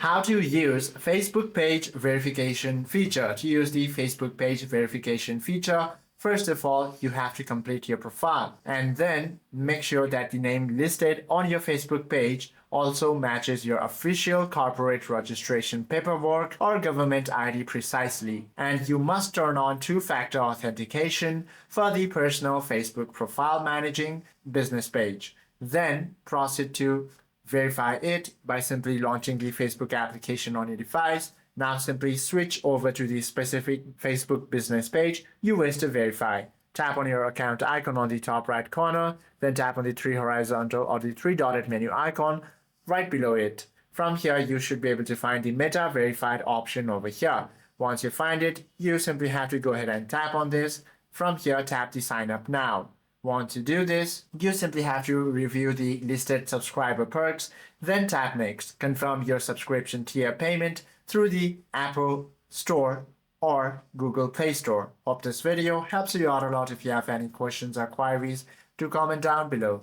How to use Facebook page verification feature. To use the Facebook page verification feature, first of all, you have to complete your profile and then make sure that the name listed on your Facebook page also matches your official corporate registration paperwork or government ID precisely. And you must turn on two-factor authentication for the personal Facebook profile managing business page. Then proceed to verify it by simply launching the Facebook application on your device. Now simply switch over to the specific Facebook business page you wish to verify. Tap on your account icon on the top right corner, then tap on the three horizontal or the three dotted menu icon right below it. From here, you should be able to find the Meta Verified option over here. Once you find it, you simply have to go ahead and tap on this. From here, tap the Sign Up Now. Want to do this, you simply have to review the listed subscriber perks, then tap Next. Confirm your subscription tier payment through the Apple Store or Google Play Store. Hope this video helps you out a lot. If you have any questions or queries, do comment down below.